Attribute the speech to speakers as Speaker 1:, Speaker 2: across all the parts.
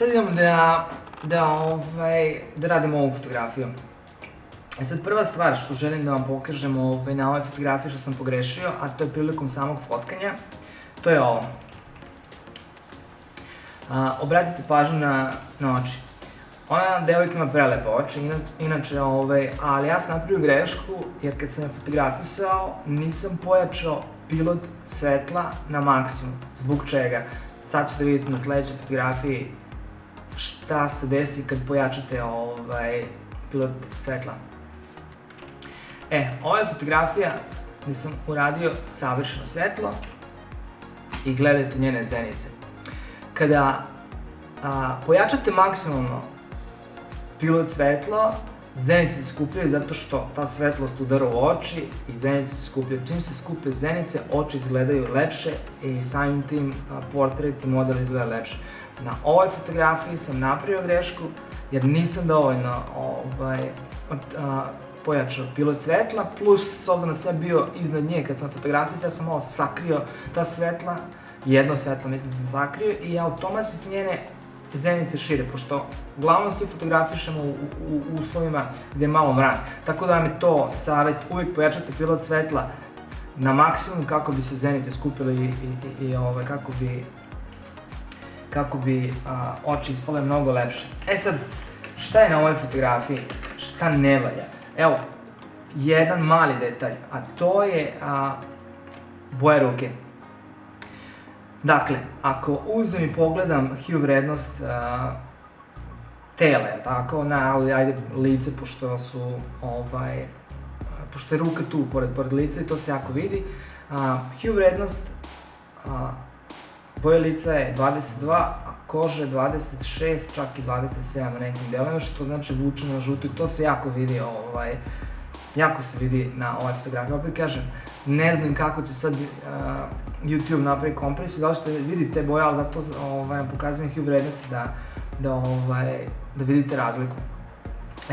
Speaker 1: Sad idemo da radimo ovu fotografiju. Sad prva stvar što želim da vam pokažem na ovoj fotografiji što sam pogrešio, a to je prilikom samog fotkanja, to je ovo. Obratite pažnju na oči. Ona devojka ima prelepe oči, inače, ali ja sam napravio grešku jer kad sam je fotografisao nisam pojačao pilot svetla na maksimum. Zbog čega? Sad ćete vidjeti na sledećoj fotografiji šta se desi kad pojačate pilot svetla. Ova je fotografija gde sam uradio savršeno svetlo i gledajte njene zenice. Kada pojačate maksimalno pilot svetlo, zenice se skupljaju zato što ta svetlost udara u oči i zenice se skupljaju. Čim se skupe zenice, oči izgledaju lepše i samim tim portret i model izgleda lepše. Na ovoj fotografiji sam napravio grešku jer nisam dovoljno pojačao pilot svetla, plus s obzirom da sam bio iznad nje kad sam fotografisao, ja sam malo sakrio ta svetla, jedno svetlo mislim da sam sakrio i automatski se njene zenice šire, pošto uglavnom svi fotografišemo u uslovima gde je malo mrak. Tako da vam je to savjet, uvijek pojačate pilot svetla na maksimum kako bi se zenice skupile i kako bi oči ispale mnogo lepše. Sad, šta je na ovoj fotografiji? Šta ne valja? Evo, jedan mali detalj, a to je boja ruke. Dakle, ako uzmem i pogledam hue vrednost tela, je tako, ali ajde lice, pošto je ruka tu pored lica i to se jako vidi, hue vrednost boje lica je 22, a kože 26, čak i 27 na nekim delima, što znači vučeno na žuto i to se jako vidi, jako se vidi na ovoj fotografiji. Opet kažem, ne znam kako će sad YouTube napravi kompresiju, da li ćete vidjeti te boje, ali zato vam pokazujem hue vrednosti da vidite razliku.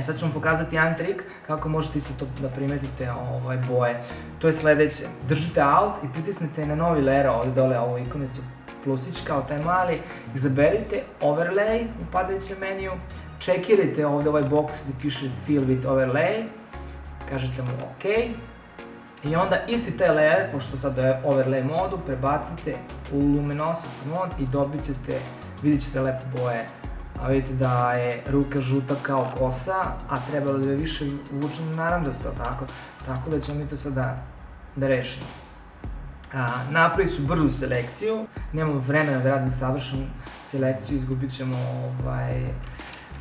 Speaker 1: Sad ću vam pokazati jedan trik kako možete isto to da primetite boje. To je sledeće, držite Alt i pritisnete na novi layer ovde dole ovu ikonicu plusić kao taj mali, izaberite Overlay u padajućem meniju, čekirajte ovde ovaj box gde piše Fill with Overlay, kažete mu OK i onda isti taj layer, pošto sad je Overlay modu, prebacite u Luminosity mod i vidjet ćete lepe boje. A vidite da je ruka žuta kao kosa, a trebalo da je više vučeno naranđasto, tako da ćemo mi to sad da rešimo. Napravit ću brzu selekciju, nemamo vremena da radim savršenu selekciju,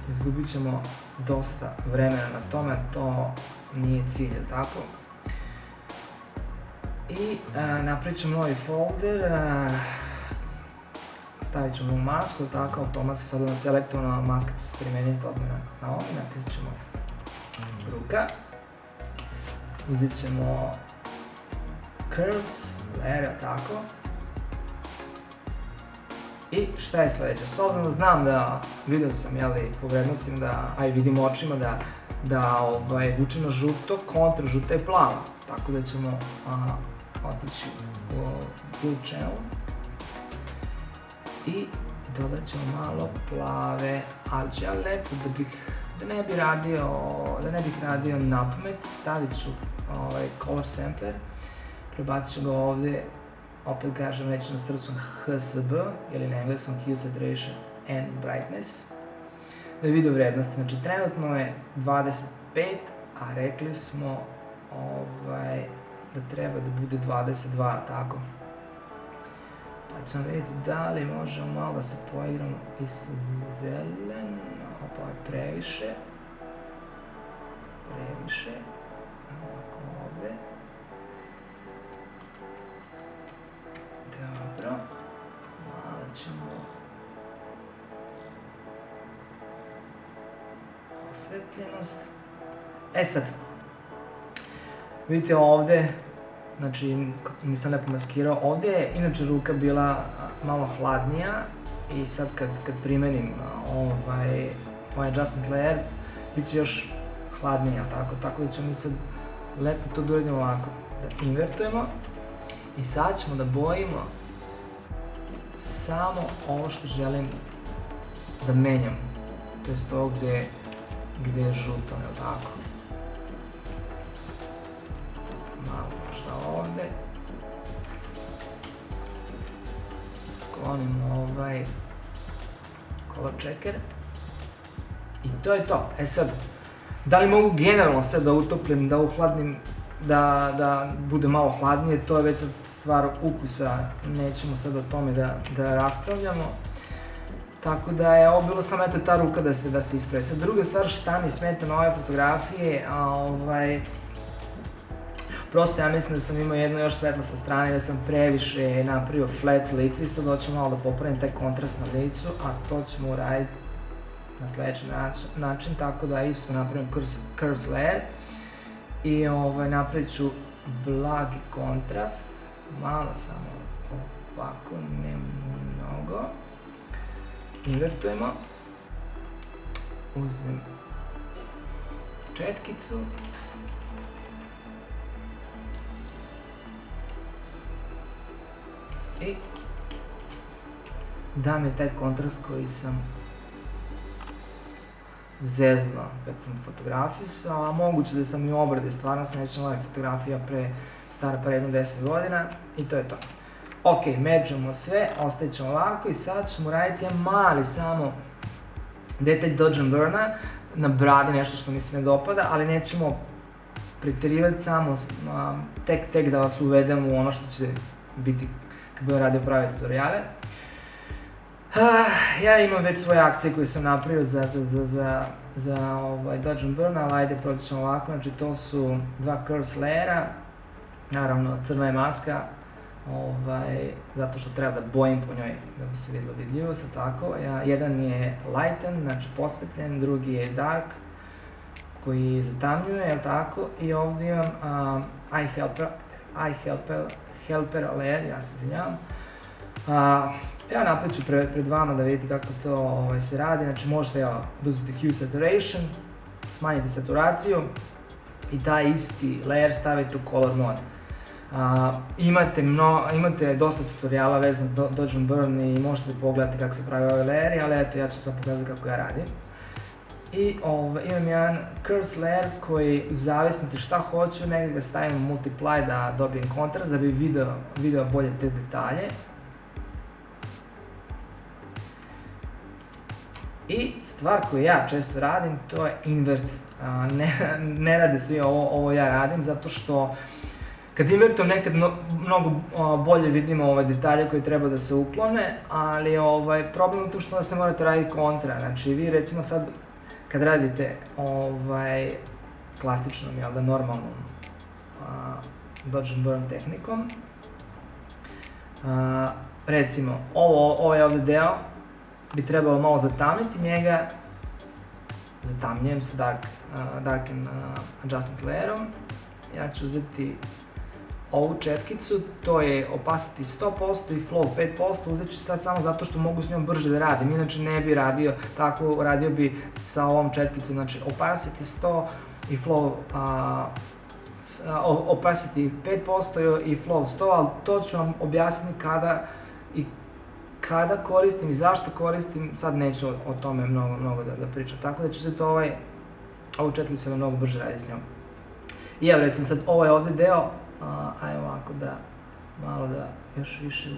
Speaker 1: izgubit ćemo dosta vremena na tome, to nije cilj, jel tako? I napravit ćemo novi folder, stavit ćemo novu masku, tako, automatski sad da selektovana maska će se primeniti odmah na ovo, napisat ćemo ruka, uzet ćemo curves, layer, tako, i šta je sledeće? S obzirom da znam da, vidio sam, po vrednostima a i vidim očima da vučeno žuto, kontra žuta je plava, tako da ćemo otići u blue channel i dodat ćemo malo plave, ali ću ja lepo da ne bih radio napamet, stavit ću color sampler, prebacit ću ga ovde, opet kažem, neću na srcu HSB, ili na engleskom Hue Saturation and Brightness, da vidio vrednosti. Znači, trenutno je 25, a rekli smo da treba da bude 22, tako. Pa ćemo vidjeti da li možemo malo da se poigramo i sa zelenom, opa, ovo je previše, ovako ovde. Dobro, malo ćemo osvetljenost. Sad, vidite ovde, znači nisam lepo maskirao, ovde je inače ruka bila malo hladnija i sad kad primenim ovaj adjustment layer, bit će još hladnija, tako da ćemo mi sad lepo to da uradimo ovako, da invertujemo i sad ćemo da bojimo samo ovo što želim da menjam, to jest ovo gde je žuto, je li tako? Malo možda ovde. Sklonimo ovaj color checker. I to je to. E sad, da li mogu generalno sve da utoplim, da uhladnim, da bude malo hladnije, to je već sad stvar ukusa, nećemo sad o tome da raspravljamo. Tako da je ovo bilo samo eto ta ruka da se ispravi. Sad druga stvar šta mi smeta na ove fotografije, prosto ja mislim da sam imao jedno još svetlo sa strane, da sam previše napravio flat lice i sad hoću malo da popravim taj kontrast na licu, a to ćemo uraditi na sledeći način, tako da isto napravim curves layer i napravit ću blagi kontrast, malo samo ovako, ne mnogo, invertujemo, uzmem četkicu i dam je taj kontrast koji sam zeznao kad sam fotografisao, a moguće da sam i u obradi, stvarno se nećem ova fotografija stara pre jedno 10 godina i to je to. Ok, merge'amo sve, ostavit ćemo ovako i sad ćemo raditi jedan mali samo detalj dodge and burna na bradi, nešto što mi se ne dopada, ali nećemo preterivati, samo tek da vas uvedem u ono što će biti kad budem radio prave tutoriale. Ja imam već svoje akcije koje sam napravio za dodge and burn, ali ajde proći ćemo ovako, znači to su dva curves layera, naravno crna je maska, zato što treba da bojim po njoj da bi se vidjelo vidljivost, tako. Jedan je lighten, znači posvetljen, drugi je dark, koji zatamnjuje, jel tako, i ovdje imam eye helper layer, ja se izvinjavam. Ja napravit ću pred vama da vidite kako to se radi, znači možete da uzeti hue saturation, smanjite saturaciju i taj isti layer stavite u color mode. Imate dosta tutoriala vezan za dodge and burn i možete pogledati kako se pravi ove layeri, ali eto ja ću sad pokazati kako ja radim. I imam jedan curves layer koji u zavisnosti šta hoću, nekada ga stavim u multiply da dobijem kontrast, da bi video bolje te detalje. I stvar koju ja često radim, to je invert. Ne rade svi ovo ja radim, zato što kad invertujem nekad mnogo bolje vidimo detalje koji treba da se uklone, ali problem je tu što da se morate raditi kontra. Znači vi recimo sad kad radite klasičnom, jel da, normalnom dodge and burn tehnikom, recimo ovaj ovde deo bi trebalo malo zatamniti njega, zatamnjujem sa darken adjustment layerom, ja ću uzeti ovu četkicu, to je opacity 100% i flow 5%, uzet ću sad samo zato što mogu s njom brže da radim, inače ne bi radio tako, radio bi sa ovom četkicom, znači opacity 100 i flow, opacity 5% i flow 100, ali to ću vam objasniti kada koristim i zašto koristim, sad neću o tome mnogo da pričam, tako da ću sad ovu četkicu mnogo brže raditi s njom. I evo recimo sad ovo je ovde deo, ajmo ovako malo da još više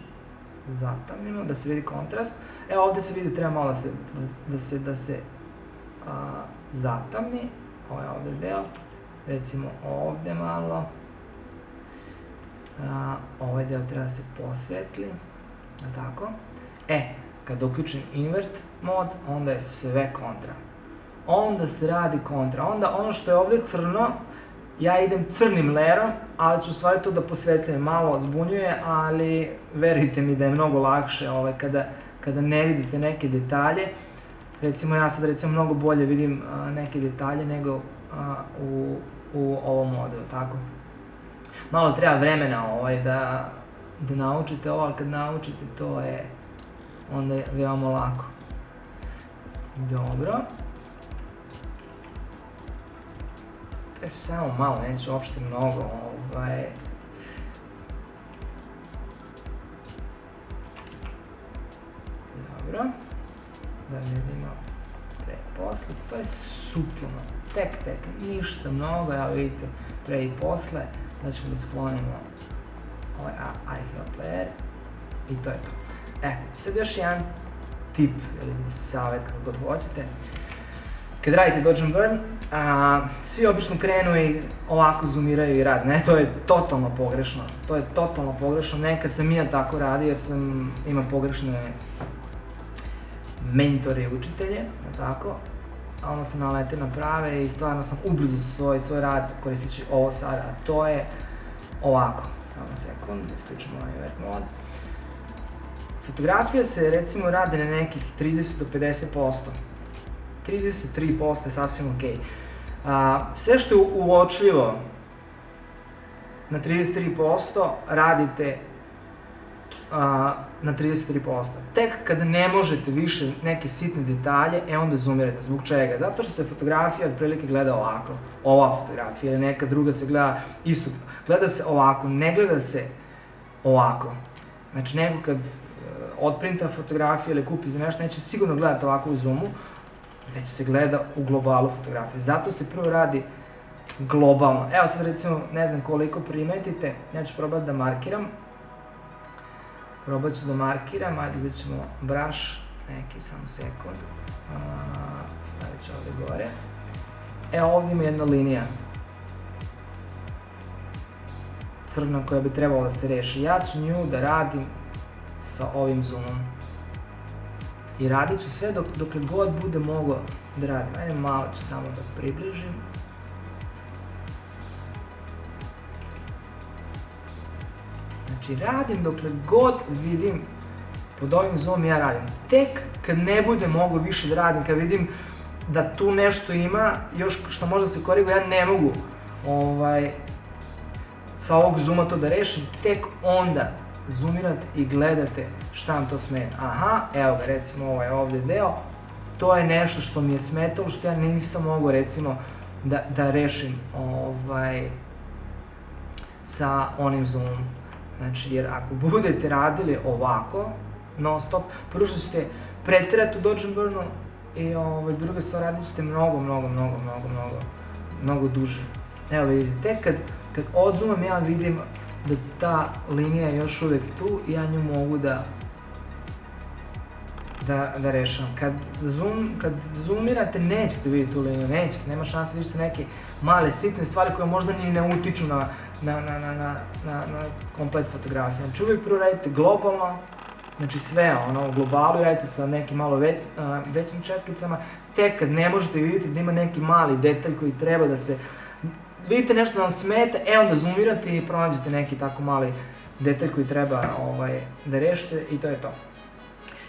Speaker 1: zatamnimo, da se vidi kontrast. Evo ovde se vidi, treba malo da se zatamni, ovo je ovde deo, recimo ovde malo, ovaj deo treba da se posvetli, tako. Kada uključim invert mod, onda je sve kontra. Onda se radi kontra, onda ono što je ovde crno, ja idem crnim layerom, ali ću u stvari to da posvetljujem, malo zbunjuje, ali verujte mi da je mnogo lakše kada ne vidite neke detalje. Recimo ja sad mnogo bolje vidim neke detalje nego u ovom modu, tako? Malo treba vremena da naučite ovo, ali kad naučite to je onda je veoma lako. Dobro. To je samo malo, neću uopšte mnogo, Dobro. Da vidimo pre i posle, to je suptilno, tek, ništa mnogo, evo vidite, pre i posle, da ćemo da sklonimo ovaj iFile player i to je to. Sad još jedan tip ili savjet, kako god hoćete. Kad radite Dodge and Burn, svi obično krenu i ovako zoomiraju i rade. Ne, to je totalno pogrešno. Nekad sam i ja tako radio jer imam pogrešne mentore i učitelje, tako. A onda sam naletio na prave i stvarno sam ubrzao svoj rad koristeći ovo sada, a to je ovako. Samo sekund, da isključimo ovaj vert mod. Fotografija se recimo radi na nekih 30 do 50%. 33% je sasvim ok. Sve što je uočljivo na 33% radite na 33%. Tek kada ne možete više neke sitne detalje, onda zoomirate. Zbog čega? Zato što se fotografija otprilike gleda ovako. Ova fotografija ili neka druga se gleda isto. Gleda se ovako, ne gleda se ovako. Znači neko kad otprinta fotografiju ili kupi za nešto, neće sigurno gledati ovako u zoomu, već se gleda u globalu fotografije. Zato se prvo radi globalno. Evo sad recimo, ne znam koliko primetite, ja ću probati da markiram. Ajde uzet ćemo brush, neki samo sekund. Stavit ću ovdje gore. Evo ovdje ima jedna linija crna koja bi trebala da se reši. Ja ću nju da radim sa ovim zoomom. I radit ću sve dokle god bude mogao da radim. Ajde malo ću samo da približim. Znači radim dokle god vidim pod ovim zoomom ja radim. Tek kad ne bude mogao više da radim, kad vidim da tu nešto ima, još što možda se koriguje, ja ne mogu sa ovog zooma to da rešim, tek onda zoomirate i gledate šta vam to smeta. Aha, evo ga, recimo ovaj ovdje deo, to je nešto što mi je smetalo, što ja nisam mogao recimo da rešim sa onim zoomom. Znači, jer ako budete radili ovako, non stop, prvo što ćete pretirati u Dodge and Burnu i druga stvar, radit ćete mnogo duže. Evo vidite, tek kad odzoomam ja vidim da ta linija je još uvijek tu i ja nju mogu da rešavam. Kad zoomirate nećete vidjeti tu liniju, nema šanse, vidite neke male sitne stvari koje možda ni ne utiču na komplet fotografiju. Znači uvijek prvo radite globalno, znači sve u globalu radite sa nekim malo većim četkicama, tek kad ne možete vidjeti da ima neki mali detalj koji treba da se vidite nešto da vam smeta, onda zoomirate i pronađete neki tako mali detalj koji treba da rešite i to je to.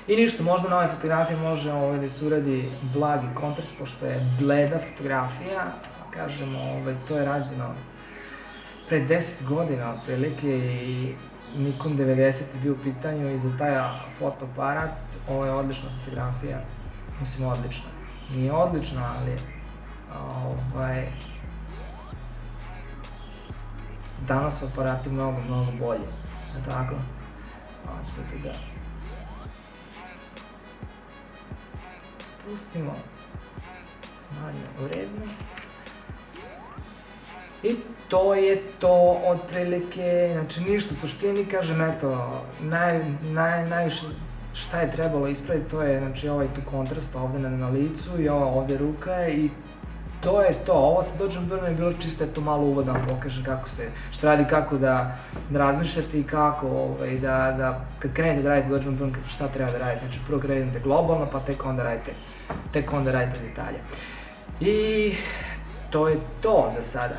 Speaker 1: I ništa, možda na ovoj fotografiji može da se uradi blagi kontrast, pošto je bleda fotografija, kažemo, to je rađeno pre 10 godina otprilike i Nikon 90 je bio u pitanju i za taj fotoaparat ovo je odlična fotografija, mislim odlična. Nije odlična, ali danas su aparati mnogo bolji, tako? Ćete da spustimo, smanjimo vrednost i to je to otprilike, znači ništa u suštini, kažem, eto, najviše šta je trebalo ispraviti, to je, znači, ovaj tu kontrast ovde na licu i ova ovde ruka i to je to. Ovo sa Dodge and Burn je bilo čisto, eto, malo uvod da vam pokažem kako se, šta radi, kako da razmišljate i kako da, kad krenete da radite Dodge and Burn, šta treba da radite. Znači, prvo krenete globalno, pa tek onda radite detalje. I to je to za sada.